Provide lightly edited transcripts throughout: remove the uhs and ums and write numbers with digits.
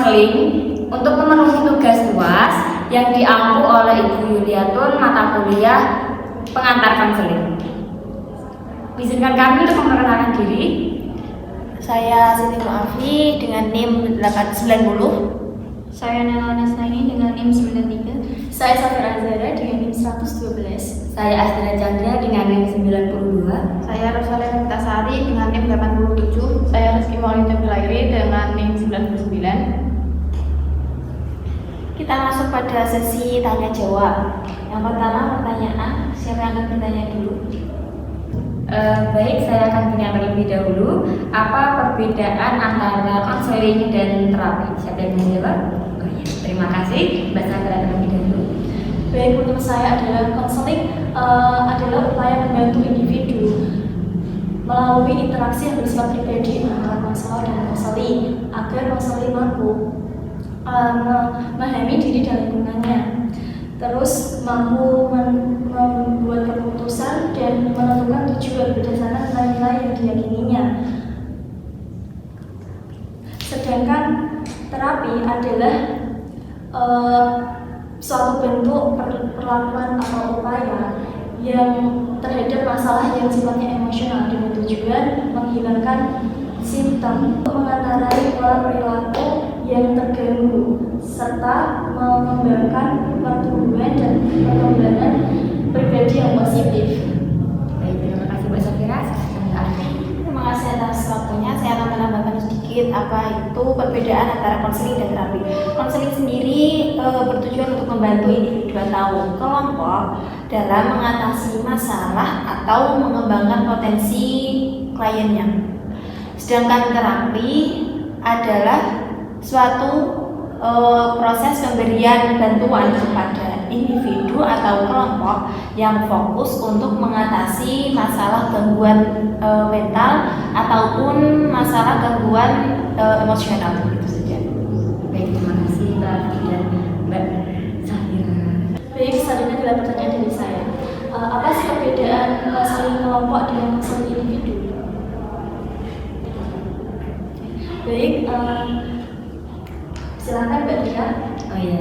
konseling untuk memenuhi tugas tuas yang diampu oleh Ibu Yuliatun mata kuliah pengantar konseling. Izinkan kami untuk memperkenalkan diri. Saya Siti Muafi dengan NIM 890. Saya Nela Nasnaini dengan NIM 93. Saya Safira Azhara dengan NIM 112. Saya Astrid Chandra dengan NIM 92. Saya Rosalina Tasari dengan NIM 87. Saya Rizky Maulida Bilairi dengan NIM 99. Kita masuk pada sesi tanya jawab. Yang pertama pertanyaan, siapa yang akan bertanya dulu? Baik, saya akan bertanya terlebih dahulu. Apa perbedaan antara konseling dan terapi? Siapa yang menjawab? Oh iya, terima kasih. Mbak Safira terlebih dahulu. Baik, menurut saya adalah konseling adalah upaya membantu individu melalui interaksi yang bersifat pribadi antara konselor dan konseli agar konseli mampu memahami diri dan lingkungannya, terus mampu membuat keputusan dan menentukan tujuan berdasarkan nilai-nilai yang diyakininya. Sedangkan terapi adalah suatu bentuk perlakuan atau upaya yang terhadap masalah yang sifatnya emosional dengan tujuan menghilangkan simptom, mengendarai pola perilaku yang terganggu, serta mengembangkan pertumbuhan dan perkembangan pribadi yang positif. Baik, terima kasih Mbak Safira. Terima kasih atas waktunya. Saya akan menambahkan sedikit apa itu perbedaan antara konseling dan terapi. Konseling sendiri bertujuan untuk membantu individu atau kelompok dalam mengatasi masalah atau mengembangkan potensi kliennya. Sedangkan terapi adalah suatu proses pemberian bantuan kepada individu atau kelompok yang fokus untuk mengatasi masalah gangguan mental ataupun masalah gangguan emosional, itu saja. Baik, terima kasih Mbak Afi dan Mbak Safira. Baik, selanjutnya adalah pertanyaan dari saya. Apa sih perbedaan konseling kelompok dengan konseling individu? Baik, silakan Mbak Tia. Oh iya.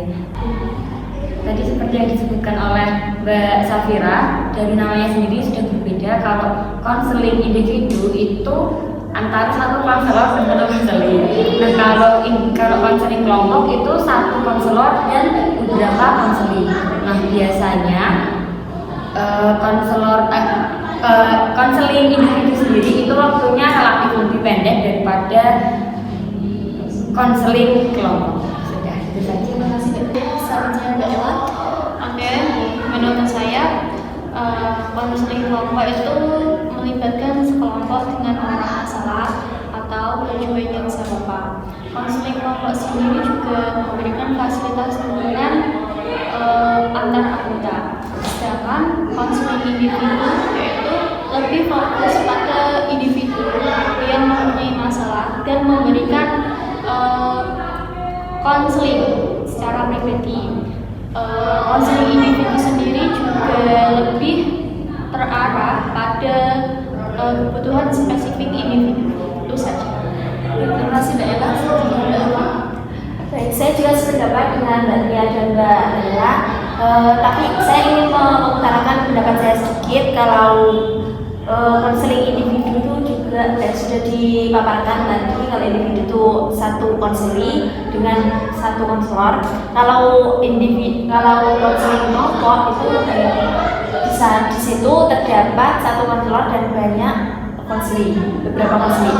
Tadi seperti yang disebutkan oleh Mbak Safira, dari namanya sendiri sudah berbeda. Kalau konseling individu itu antara satu konselor dan satu konseling. Nah, kalau konseling kelompok itu satu konselor dan beberapa konseling. Nah, biasanya konseling individu sendiri itu waktunya relatif lebih pendek daripada konseling kelompok. Sudah, itu saja. Terima kasih Mbak Tia. Selanjutnya Mbak Ella. Oke, menurut saya konseling kelompok itu melibatkan sekelompok dengan orang masalah atau tujuan yang serupa. Konseling kelompok sendiri juga memberikan fasilitas dukungan antar anggota. Sedangkan konseling individu yaitu lebih fokus pada individu yang mempunyai masalah dan memberikan konseling secara pribadi. Konseling individu sendiri juga lebih terarah pada kebutuhan spesifik individu. Itu saja. Terima kasih Mbak Ella. Selanjutnya Mbak Ella. Baik, saya juga sependapat dengan Mbak Tia dan Mbak Ella. Tapi saya ingin mengutarakan pendapat saya sedikit. Kalau konseling individu itu juga sudah dipaparkan tadi, kalau individu itu satu konseli dengan satu konselor. Kalau konseling kelompok itu bisa di situ terdapat satu konselor dan banyak konseli, beberapa konseli.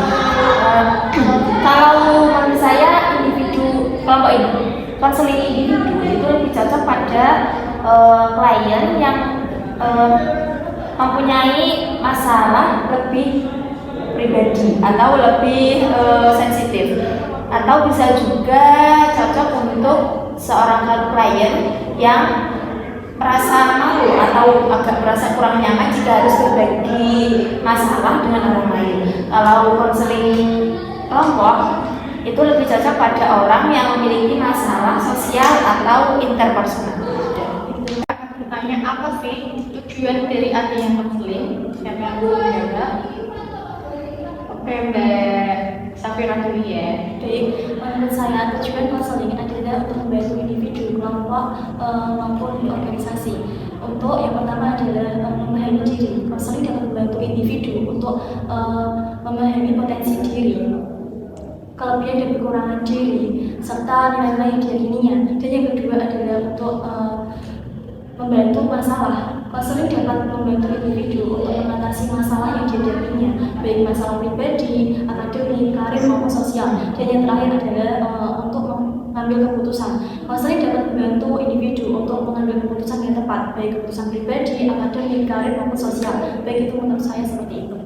Kalau menurut saya individu kelompok ini, konseling individu itu lebih cocok pada klien yang mempunyai masalah lebih pribadi atau lebih sensitif, atau bisa juga cocok untuk seorang klien yang merasa malu atau agak merasa kurang nyaman jika harus berbagi masalah dengan orang lain. Kalau konseling kelompok itu lebih cocok pada orang yang memiliki masalah sosial atau interpersonal. Bertanya apa sih tujuan dari adanya konseling? Siapa yang mau menjawab? Oke, Mbak Safira dulu ya. Baik, menurut saya tujuan konseling adalah untuk membantu individu, kelompok maupun organisasi. Untuk yang pertama adalah memahami diri. Konseling dapat membantu individu untuk memahami potensi diri, kelebihan dan kekurangan diri, serta nilai-nilai yang diyakininya. Dan yang kedua adalah untuk membantu masalah. Konseling dapat membantu individu untuk mengatasi masalah yang dihadapinya, baik masalah pribadi, akademik, karir maupun sosial. Dan yang terakhir adalah untuk mengambil keputusan. Konseling dapat membantu individu untuk mengambil keputusan yang tepat, baik keputusan pribadi, akademik, karir maupun sosial. Baik itu menurut saya seperti itu.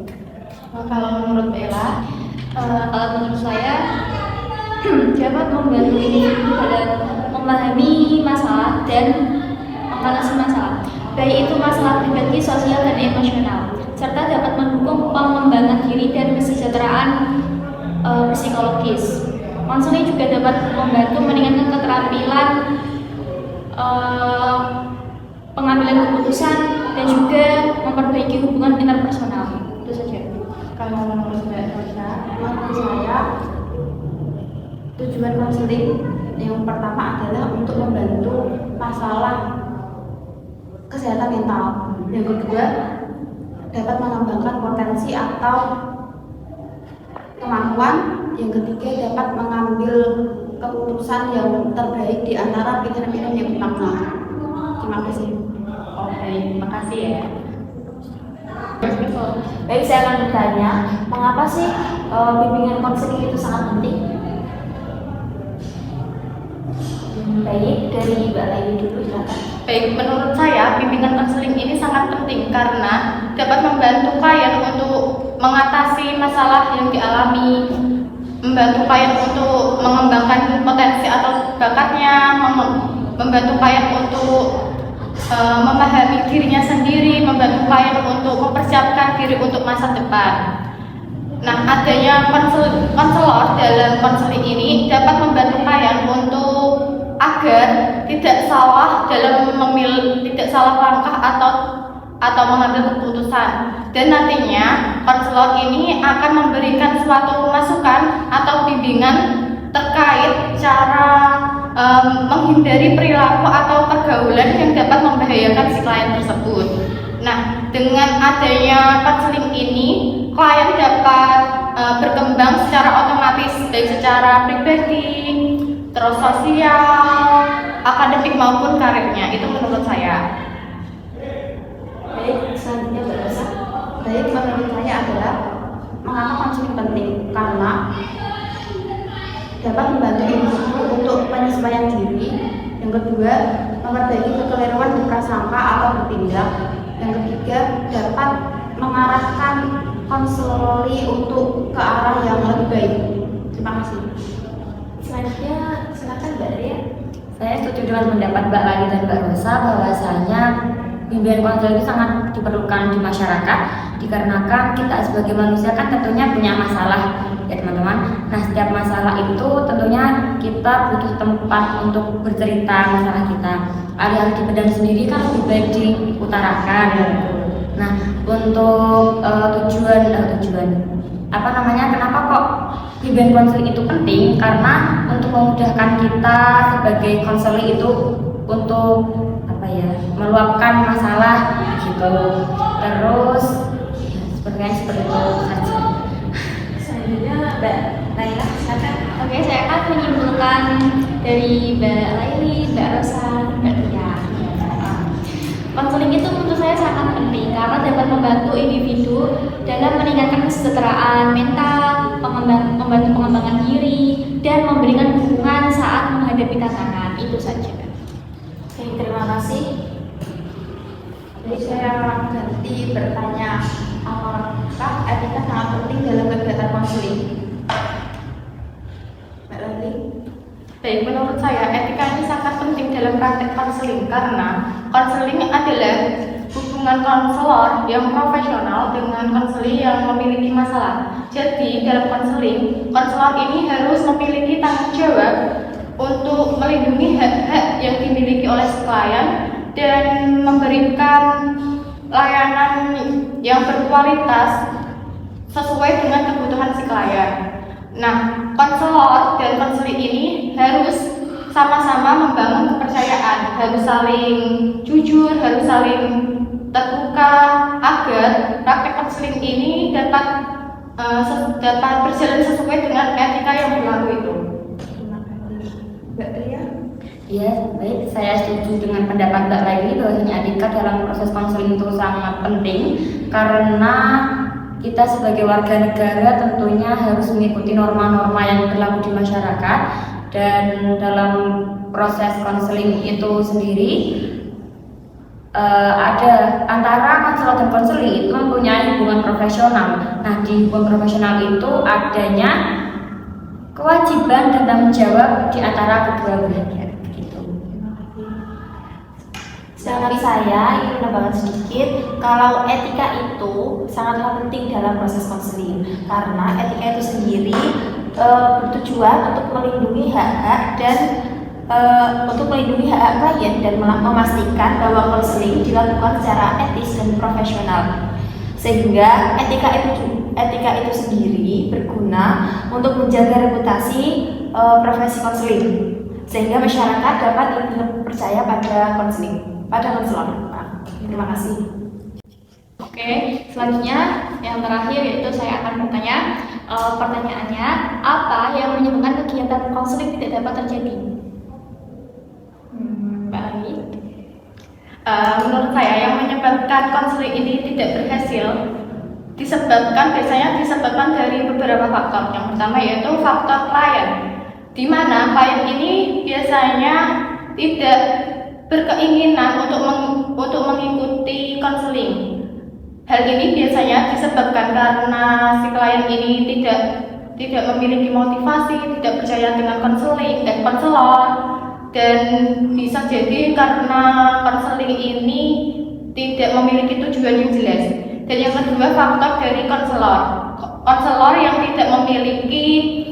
Kalau menurut Bella, kalau menurut saya dapat membantu individu dalam memahami masalah dan mengatasi masalah, baik itu masalah pribadi, sosial, dan emosional, serta dapat mendukung pengembangan diri dan kesejahteraan psikologis. Konseling juga dapat membantu meningkatkan keterampilan pengambilan keputusan dan juga memperbaiki hubungan interpersonal. Itu saja. Kalau menurut Mbak Rosa, menurut saya tujuan konseling yang pertama adalah untuk membantu masalah kesehatan mental. Yang kedua, dapat mengembangkan potensi atau kemampuan. Yang ketiga, dapat mengambil keputusan yang terbaik di antara pilihan-pilihan yang bermakna. Terima kasih. Oke, terima kasih ya. Baik, saya akan bertanya, mengapa sih bimbingan konseling itu sangat penting? Baik, dari Mbak Laili dulu, silakan. Baik, menurut saya bimbingan konseling ini sangat penting karena dapat membantu klien untuk mengatasi masalah yang dialami, membantu klien untuk mengembangkan potensi atau bakatnya, membantu klien untuk memahami dirinya sendiri, membantu klien untuk mempersiapkan diri untuk masa depan. Nah, adanya konselor dalam konseling ini dapat membantu klien untuk agar tidak salah dalam tidak salah langkah atau mengambil keputusan. Dan nantinya konselor ini akan memberikan suatu masukan atau bimbingan terkait cara menghindari perilaku atau pergaulan yang dapat membahayakan si klien tersebut. Nah, dengan adanya konseling ini, klien dapat berkembang secara otomatis, baik secara pribadi, terus sosial, akademik maupun karirnya. Itu menurut saya. Baik, selanjutnya Mbak Rosa. Baik, menurut saya adalah mengapa konseling penting? Karena dapat membantu individu untuk penyesuaian diri. Yang kedua, memperbaiki kekeliruan berprasangka atau bertindak. Yang ketiga, dapat mengarahkan konseli untuk ke arah yang lebih baik. Terima kasih. Selanjutnya, silakan Mbak Ria. Saya setuju dengan pendapat Mbak Lali dan Mbak Rosa bahwasanya bimbingan konseling itu sangat diperlukan di masyarakat dikarenakan kita sebagai manusia kan tentunya punya masalah ya teman-teman. Nah, setiap masalah itu tentunya kita butuh tempat untuk bercerita masalah kita. Alih-alih dipendam sendiri kan lebih baik diutarakan. Nah, untuk tujuan kenapa kok bimbingan konseling itu penting? Karena untuk memudahkan kita sebagai konseling itu untuk meluapkan masalah gitu. Terus seperti itu saja. Selanjutnya Mbak Laila, silakan. Oke, saya akan menyimpulkan dari Mbak Laili, Mbak Rosa, Mbak Ria. Konseling itu menurut saya sangat penting karena dapat membantu individu dalam meningkatkan kesejahteraan mental, membantu pengembangan diri, dan memberikan dukungan saat menghadapi tantangan. Itu saja. Oke, terima kasih. Jadi saya ganti bertanya, apakah etika sangat penting dalam kegiatan konseling? Mbak Lali? Baik, menurut saya etika ini sangat penting dalam praktek konseling karena konseling adalah hubungan konselor yang profesional dengan konseling yang memiliki masalah. Jadi dalam konseling, konselor ini harus memiliki tanggung jawab untuk melindungi hak-hak yang dimiliki oleh si klien dan memberikan layanan yang berkualitas sesuai dengan kebutuhan si klien. Nah, konselor dan konseling harus sama-sama membangun kepercayaan, harus saling jujur, harus saling terbuka agar praktek konseling ini dapat berjalan sesuai dengan etika yang berlaku itu. Terima kasih. Mbak Tria? Ya, baik. Saya setuju dengan pendapat Mbak Laili bahwasanya etika dalam proses konseling itu sangat penting karena kita sebagai warga negara tentunya harus mengikuti norma-norma yang berlaku di masyarakat, dan dalam proses konseling itu sendiri ada antara konselor dan konseling itu mempunyai hubungan profesional. Nah, di hubungan profesional itu adanya kewajiban dan tanggung jawab di antara kedua belah pihak. Begitu. Sedangkan saya ingin menambahkan sedikit kalau etika itu sangatlah penting dalam proses konseling karena etika itu sendiri bertujuan untuk melindungi hak-hak dan klien dan memastikan bahwa konseling dilakukan secara etis dan profesional, sehingga etika itu sendiri berguna untuk menjaga reputasi profesi konseling sehingga masyarakat dapat lebih percaya pada konselor. Terima kasih. Oke, selanjutnya yang terakhir yaitu saya akan bertanya, pertanyaannya, apa yang menyebabkan kegiatan konseling tidak dapat terjadi? Mbak Ali. Menurut saya yang menyebabkan konseling ini tidak berhasil disebabkan dari beberapa faktor. Yang pertama yaitu faktor klien, di mana klien ini biasanya tidak berkeinginan untuk mengikuti konseling. Hal ini biasanya disebabkan karena si klien ini tidak memiliki motivasi, tidak percaya dengan konseling dan konselor, dan bisa jadi karena konseling ini tidak memiliki tujuan yang jelas. Dan yang kedua, faktor dari konselor yang tidak memiliki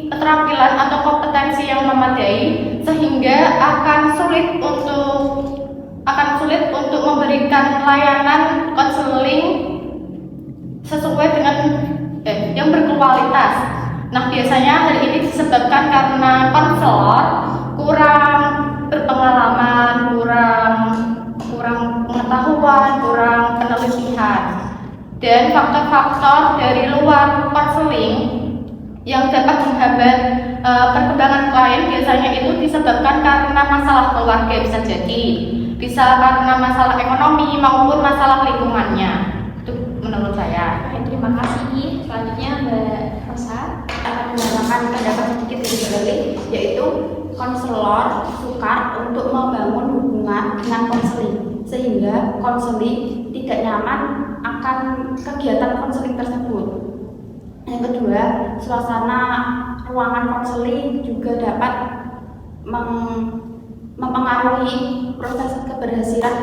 keterampilan atau kompetensi yang memadai, sehingga akan sulit untuk memberikan layanan konseling sesuai dengan yang berkualitas. Nah, biasanya hal ini disebabkan karena konselor kurang berpengalaman, kurang pengetahuan, kurang penelitian. Dan faktor-faktor dari luar konseling yang dapat menghambat perkembangan klien biasanya itu disebabkan karena masalah keluarga, bisa karena masalah ekonomi maupun masalah lingkungannya. Itu menurut saya. Terima kasih. Selanjutnya Mbak Rosa Akan menambahkan pendapat sedikit dari Mbak Lili, yaitu konselor sukar untuk membangun hubungan dengan konseling sehingga konseling tidak nyaman akan kegiatan konseling tersebut. Yang kedua, suasana ruangan konseling juga dapat mempengaruhi proses keberhasilan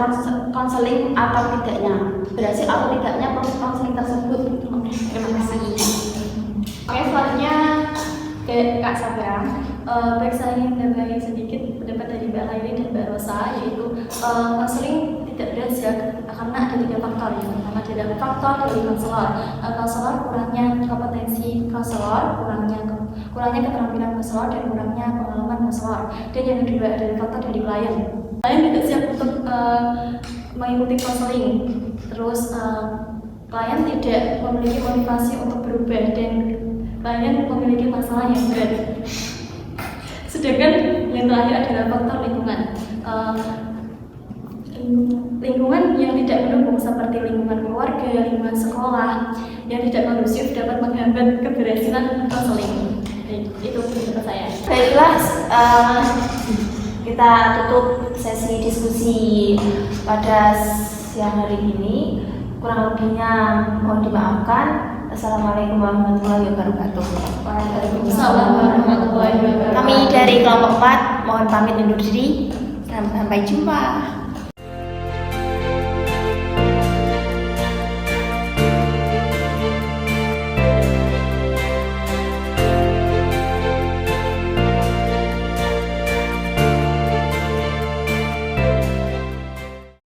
konseling atau tidaknya, berhasil atau tidaknya proses konseling tersebut. Terima kasih. Oke, selanjutnya ke Kak Sabra. Baik, saya ingin menambahkan sedikit pendapat dari Mbak Laili dan Mbak Rosa, yaitu konseling tidak berhasil karena ada 3 faktor. Yang pertama adalah faktor dari konselor, kurangnya kompetensi konselor, kurangnya keterampilan konselor, dan kurangnya pengalaman konselor. Dan yang kedua adalah faktor dari klien. Klien tidak siap untuk mengikuti konseling. Terus klien tidak memiliki motivasi untuk berubah dan klien memiliki masalah yang berat. Sedangkan yang terakhir adalah faktor lingkungan. Lingkungan yang tidak mendukung seperti lingkungan keluarga, lingkungan sekolah yang tidak kondusif dapat menghambat keberhasilan konseling. Itu pendapat saya. Baiklah, kita tutup sesi diskusi pada siang hari ini. Kurang lebihnya mohon dimaafkan. Assalamualaikum warahmatullahi wabarakatuh. Waalaikumsalam warahmatullahi wabarakatuh. Kami dari kelompok 4 mohon pamit undur diri. Sampai jumpa.